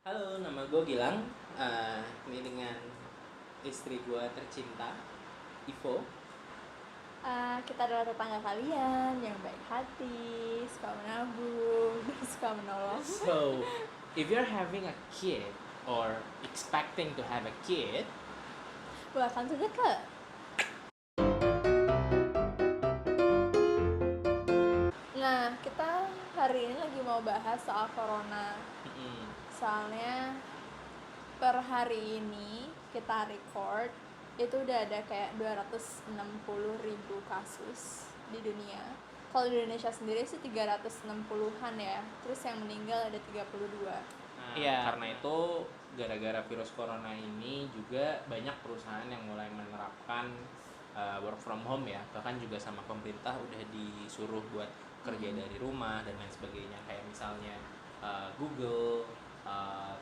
Halo, nama gue Gilang. Ini dengan istri gue tercinta, Ivo. Kita adalah tetangga kalian yang baik hati, suka menabung, dan suka menolong. So, if you're having a kid or expecting to have a kid, Welcome to the club. Nah, kita hari ini lagi mau bahas soal corona. Soalnya per hari ini kita record itu udah ada kayak 260.000 kasus di dunia. Kalau di Indonesia sendiri sih 360-an ya. Terus yang meninggal ada 32. Karena itu gara-gara virus corona ini juga banyak perusahaan yang mulai menerapkan work from home ya. Bahkan juga sama pemerintah udah disuruh buat kerja dari rumah dan lain sebagainya. Kayak misalnya Google,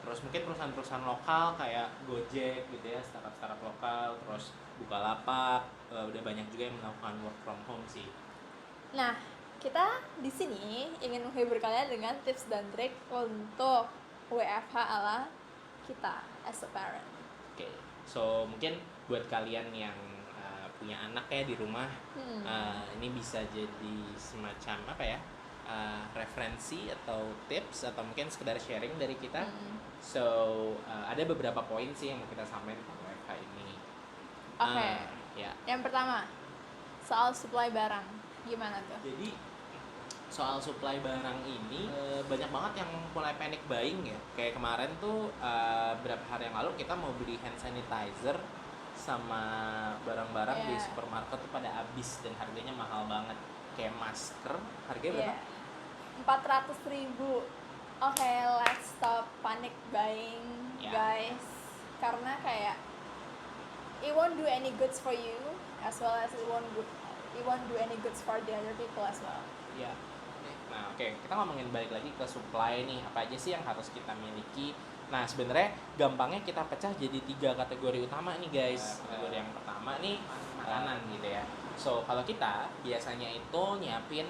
terus mungkin perusahaan-perusahaan lokal kayak Gojek gitu ya, startup-startup lokal, terus Bukalapak, udah banyak juga yang melakukan work from home sih. Nah, kita di sini ingin menghibur kalian dengan tips dan trik untuk WFH ala kita as a parent. Oke, so mungkin buat kalian yang punya anak ya di rumah, ini bisa jadi semacam apa ya, referensi atau tips atau mungkin sekedar sharing dari kita. So ada beberapa poin sih yang mau kita sampaikan tentang WFH ini. Oke. Ya. Yang pertama, soal supply barang. Gimana tuh? Jadi soal supply barang ini banyak banget yang mulai panic buying ya. Kayak kemarin tuh beberapa hari yang lalu kita mau beli hand sanitizer sama barang-barang di supermarket tuh pada habis dan harganya mahal banget. Kayak masker, harganya berapa? 400.000. Oke, let's stop panic buying, guys. Karena kayak it won't do any goods for you as well as it won't do any goods for the other people as well. Ya. Nah, oke, kita ngomongin balik lagi ke supply nih. Apa aja sih yang harus kita miliki? Nah, sebenarnya gampangnya kita pecah jadi 3 kategori utama nih, guys. Kategori yang pertama nih makanan gitu ya. So, kalau kita biasanya itu nyiapin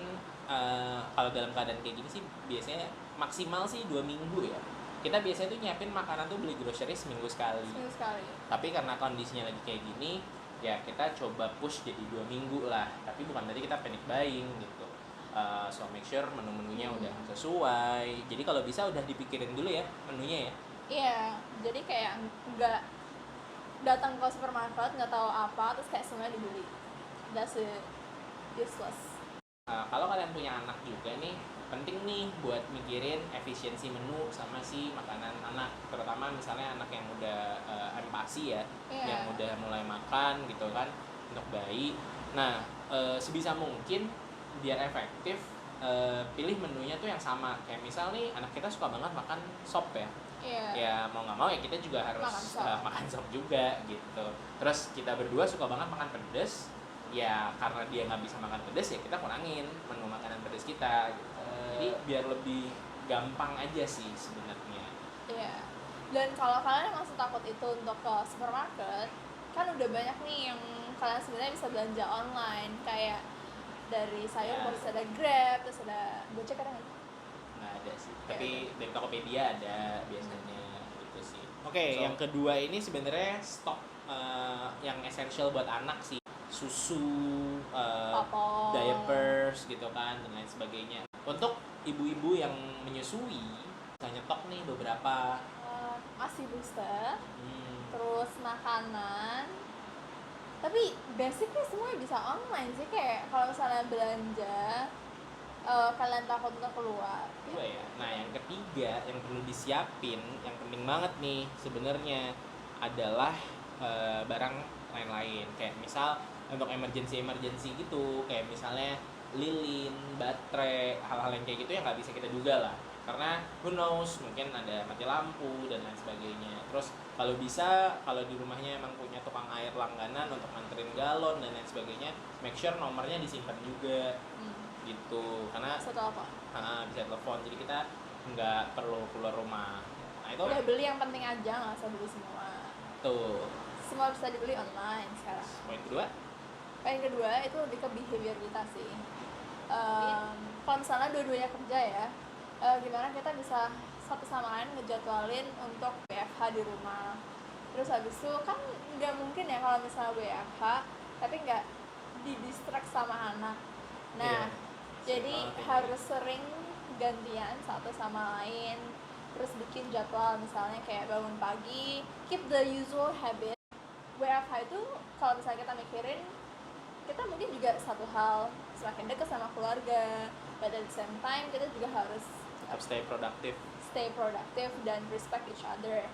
kalau dalam keadaan kayak gini sih biasanya maksimal sih 2 minggu ya. Kita biasanya tuh nyiapin makanan tuh beli grocery seminggu sekali. Tapi karena kondisinya lagi kayak gini, ya kita coba push jadi 2 minggu lah. Tapi bukan berarti kita panic buying gitu. So make sure menu-menunya udah sesuai. Jadi kalau bisa udah dipikirin dulu ya menunya ya. Iya, jadi kayak nggak datang ke supermarket nggak tahu apa terus kayak semuanya dibeli. That's useless. Kalau kalian punya anak juga nih, penting nih buat mikirin efisiensi menu sama si makanan anak. Terutama misalnya anak yang udah empasi ya, yang udah mulai makan gitu kan untuk bayi. Nah, sebisa mungkin biar efektif pilih menunya tuh yang sama. Kayak misal nih anak kita suka banget makan sop ya. Ya mau nggak mau ya kita juga harus makan sop juga gitu. Terus kita berdua suka banget makan pedes. Ya karena dia nggak bisa makan pedes ya kita kurangin menu makanan pedes kita gitu. Jadi biar lebih gampang aja sih sebenarnya. Iya. Dan kalau kalian masih takut itu untuk ke supermarket, kan udah banyak nih yang kalian sebenarnya bisa belanja online kayak dari sayur bisa ada Grab, terus ada Gojek ada nggak? Nggak ada sih. Tapi dari Tokopedia ada biasanya gitu sih. Oke, yang kedua ini sebenarnya stok yang essential buat anak sih. Susu, diapers gitu kan dan lain sebagainya. Untuk ibu-ibu yang menyusui, bisa nyetok nih beberapa ASI booster, terus makanan. Tapi basicnya semua bisa online sih, kayak kalau misalnya belanja kalian takut untuk keluar. Ya. Nah yang ketiga yang perlu disiapin, yang penting banget nih sebenarnya adalah barang lain-lain. Kayak misal untuk emergency gitu, kayak misalnya lilin, baterai, hal-hal yang kayak gitu yang nggak bisa kita duga lah. Karena who knows, mungkin ada mati lampu dan lain sebagainya. Terus kalau bisa, kalau di rumahnya emang punya tukang air langganan untuk nganterin galon dan lain sebagainya, make sure nomornya disimpan juga gitu. Karena bisa telepon. Bisa telepon, jadi kita nggak perlu keluar rumah. Nah itu udah beli yang penting aja, nggak usah beli semua. Tuh. Semua bisa dibeli online sekarang. Poin kedua itu lebih ke behavior kita sih. Kalau misalnya dua-duanya kerja ya, gimana kita bisa satu sama lain ngejadwalin untuk WFH di rumah. Terus habis itu kan nggak mungkin ya kalau misalnya WFH tapi nggak didistract sama anak. Nah, jadi harus sering gantian satu sama lain. Terus bikin jadwal, misalnya kayak bangun pagi, keep the usual habit. WFH itu kalau misalnya kita mikirin, kita mungkin juga satu hal semakin dekat sama keluarga, but at the same time kita juga harus tetap stay productive dan respect each other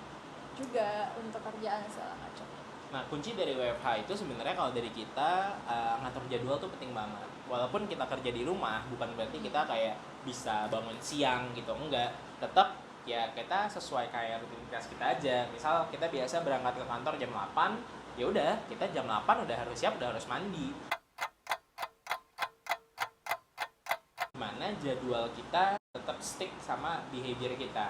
juga untuk kerjaan segala macam. Nah, kunci dari WFH itu sebenarnya kalau dari kita ngatur jadwal tuh penting banget. Walaupun kita kerja di rumah, bukan berarti kita kayak bisa bangun siang gitu, enggak. Tetap ya kita sesuai kayak rutinitas kita aja. Misal kita biasa berangkat ke kantor jam 8, ya udah kita jam 8 udah harus siap, udah harus mandi. Mana jadwal kita tetap stick sama behavior kita.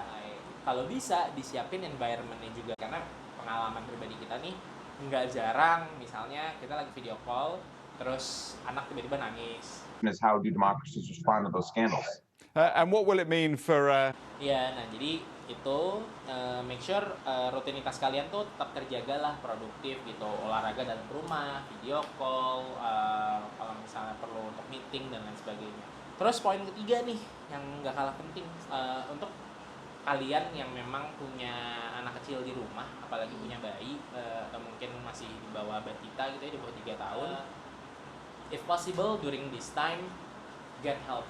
Kalau bisa disiapin environment-nya juga, karena pengalaman pribadi kita nih nggak jarang misalnya kita lagi video call terus anak tiba-tiba nangis. How do democracies respond to those scandals? And what will it mean for Ya, nah jadi itu make sure rutinitas kalian tuh tetap terjaga lah, produktif gitu, olahraga dalam rumah, video call, kalau misalnya perlu untuk meeting dan lain sebagainya. Terus poin ketiga nih yang nggak kalah penting, untuk kalian yang memang punya anak kecil di rumah, apalagi punya bayi atau mungkin masih di bawah batita gitu ya, di bawah 3 tahun, if possible during this time get help.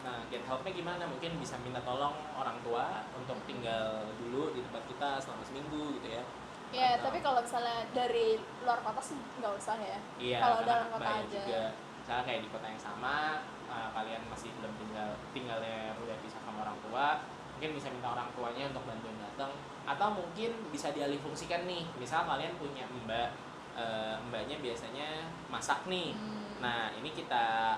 Nah, get helpnya gimana? Mungkin bisa minta tolong orang tua untuk tinggal dulu di tempat kita selama seminggu gitu ya. Ya, tapi kalau misalnya dari luar kota sih nggak usah ya. Iya, kalau dalam kota bahaya aja. Juga. Misalnya kayak di kota yang sama, kalian masih belum tinggalnya udah pisah sama orang tua, mungkin bisa minta orang tuanya untuk bantuin datang, atau mungkin bisa dialihfungsikan nih. Misal kalian punya mbaknya biasanya masak nih. Nah, ini kita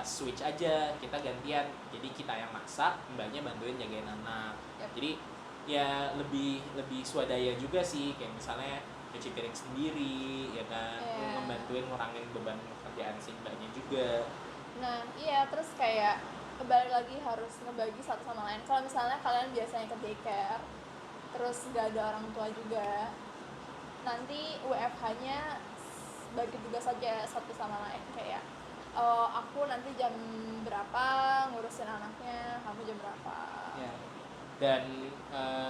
switch aja, kita gantian. Jadi kita yang masak, mbaknya bantuin jagain anak. Jadi ya lebih swadaya juga sih, kayak misalnya cuci piring sendiri ya kan, ngebantuin ngurangin beban pekerjaan si mbaknya juga. Nah, iya, terus kayak kembali lagi harus ngebagi satu sama lain. Kalau misalnya kalian biasanya ke daycare terus gak ada orang tua juga, nanti WFH-nya bagi tugas saja satu sama lain, kayak aku nanti jam berapa ngurusin anaknya, kamu jam berapa ya. Dan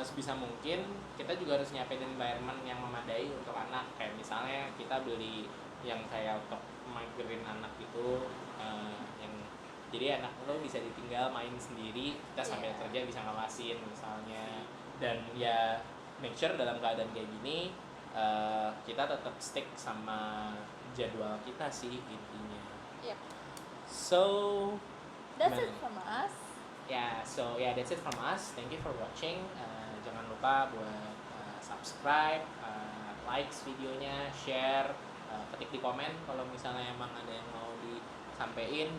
sebisa mungkin kita juga harus nyiapin environment yang memadai untuk anak, kayak misalnya kita beli yang kayak untuk magerin anak gitu, yang jadi anak lo bisa ditinggal main sendiri, kita sambil kerja bisa ngawasin misalnya. Dan ya make sure dalam keadaan kayak gini kita tetap stick sama jadwal kita sih intinya. Yep. So that's it from us. That's it from us. Thank you for watching. Jangan lupa buat subscribe, likes videonya, share, ketik di komen kalau misalnya emang ada yang mau disampaikan.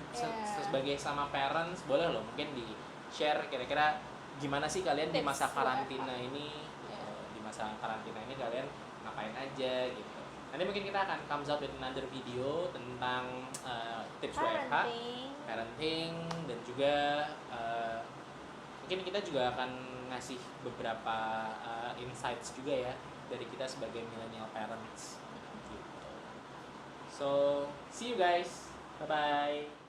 Sebagai sama parents, boleh loh mungkin di share kira-kira gimana sih kalian di masa karantina ini. Di masa karantina ini kalian ngapain aja gitu. Nanti mungkin kita akan comes out with another video tentang tips WFH, parenting, dan juga mungkin kita juga akan ngasih beberapa insights juga ya dari kita sebagai millennial parents gitu. So see you guys, bye bye.